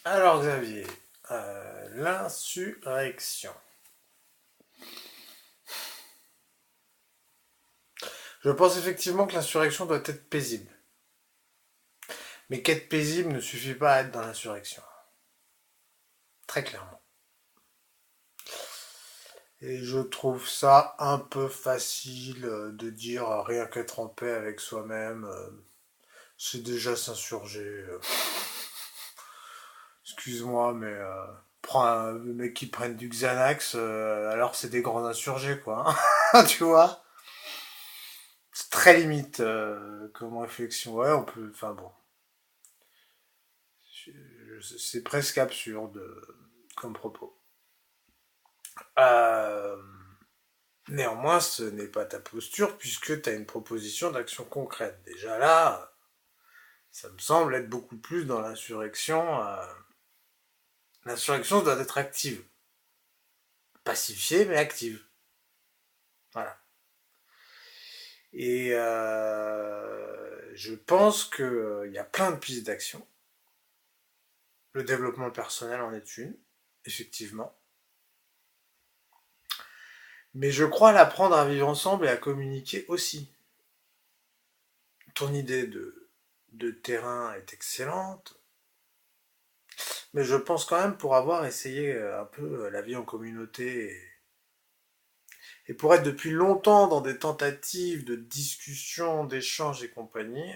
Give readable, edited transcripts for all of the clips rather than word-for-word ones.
Alors Xavier, l'insurrection. Je pense effectivement que l'insurrection doit être paisible. Mais qu'être paisible ne suffit pas à être dans l'insurrection. Très clairement. Et je trouve ça un peu facile de dire rien qu'être en paix avec soi-même, c'est déjà s'insurger. Excuse-moi, mais prends le mec qui prenne du Xanax, alors c'est des grands insurgés, quoi. Tu vois? C'est très limite comme réflexion. Ouais, on peut. Enfin bon. C'est presque absurde comme propos. Euh, Néanmoins, ce n'est pas ta posture puisque tu as une proposition d'action concrète. Déjà là, ça me semble être beaucoup plus dans l'insurrection. L'insurrection doit être active. Pacifiée, mais active. Voilà. Et je pense qu'il y a plein de pistes d'action. Le développement personnel en est une, effectivement. Mais je crois l'apprendre à vivre ensemble et à communiquer aussi. Ton idée de terrain est excellente, mais je pense quand même pour avoir essayé un peu la vie en communauté et pour être depuis longtemps dans des tentatives de discussion, d'échange et compagnie,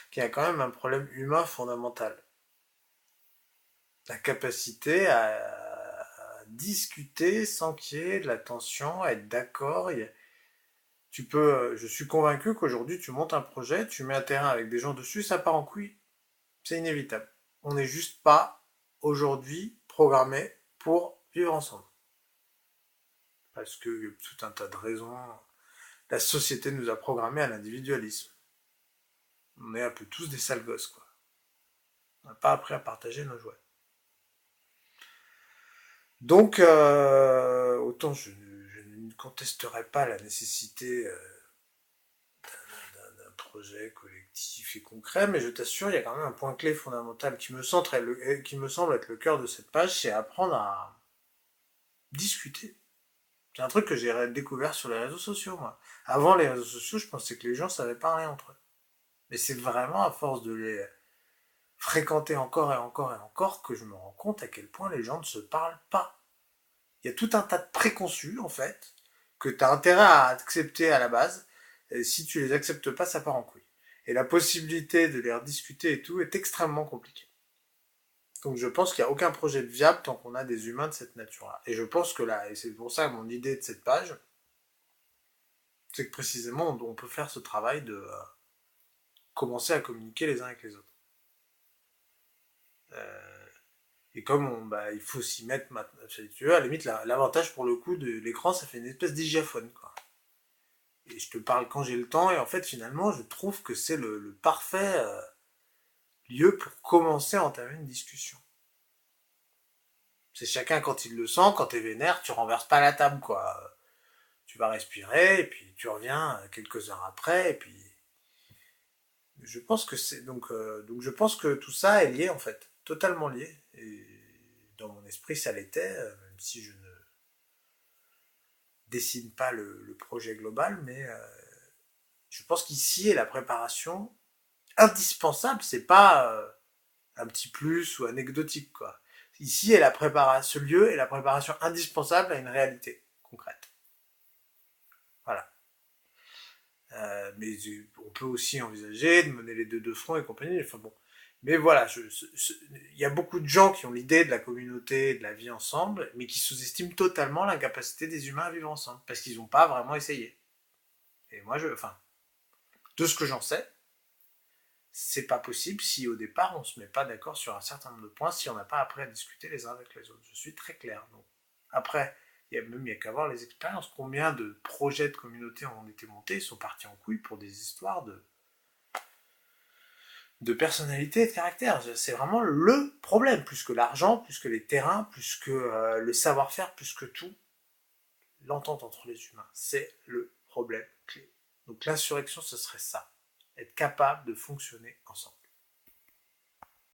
qu'il y a quand même un problème humain fondamental. La capacité à discuter sans qu'il y ait de la tension, à être d'accord. Tu peux, je suis convaincu qu'aujourd'hui tu montes un projet, tu mets un terrain avec des gens dessus, ça part en couille. C'est inévitable. On n'est juste pas aujourd'hui programmé pour vivre ensemble. Parce que tout un tas de raisons, la société nous a programmés à l'individualisme. On est un peu tous des sales gosses, quoi. On n'a pas appris à partager nos jouets. Donc, autant je ne contesterai pas la nécessité d'un projet collectif et concret, mais je t'assure, il y a quand même un point clé fondamental qui me semble être le cœur de cette page, c'est apprendre à discuter. C'est un truc que j'ai découvert sur les réseaux sociaux, moi. Avant les réseaux sociaux, je pensais que les gens savaient parler entre eux. Mais c'est vraiment à force de les fréquenter encore et encore et encore que je me rends compte à quel point les gens ne se parlent pas. Il y a tout un tas de préconçus, en fait, que tu as intérêt à accepter à la base. Et si tu les acceptes pas, ça part en couille. Et la possibilité de les rediscuter et tout est extrêmement compliquée. Donc je pense qu'il n'y a aucun projet de viable tant qu'on a des humains de cette nature-là. Et je pense que là, et c'est pour ça que mon idée de cette page, c'est que précisément on peut faire ce travail de commencer à communiquer les uns avec les autres. Et comme il faut s'y mettre maintenant, si tu veux, à la limite, l'avantage pour le coup de l'écran, ça fait une espèce d'hygiaphone, quoi. Et je te parle quand j'ai le temps, et en fait, finalement, je trouve que c'est le parfait lieu pour commencer à entamer une discussion. C'est chacun quand il le sent, quand t'es vénère, tu renverses pas la table, quoi. Tu vas respirer, et puis tu reviens quelques heures après, et puis je pense que c'est donc je pense que tout ça est lié en fait, totalement lié. Et dans mon esprit, ça l'était, même si je ne dessine pas le projet global, mais je pense qu'ici est la préparation indispensable. C'est pas un petit plus ou anecdotique quoi. Ici est la préparation, ce lieu est la préparation indispensable à une réalité concrète. Voilà. Mais on peut aussi envisager de mener les deux de front et compagnie. Enfin bon. Mais voilà, il y a beaucoup de gens qui ont l'idée de la communauté, de la vie ensemble, mais qui sous-estiment totalement l'incapacité des humains à vivre ensemble, parce qu'ils n'ont pas vraiment essayé. Et moi, de ce que j'en sais, c'est pas possible si au départ on se met pas d'accord sur un certain nombre de points, si on n'a pas appris à discuter les uns avec les autres. Je suis très clair. Donc, après, il y a qu'à voir les expériences. Combien de projets de communauté ont été montés, ils sont partis en couille pour des histoires de personnalité et de caractère. C'est vraiment le problème, plus que l'argent, plus que les terrains, plus que le savoir-faire, plus que tout. L'entente entre les humains, c'est le problème clé. Donc l'insurrection, ce serait ça. Être capable de fonctionner ensemble.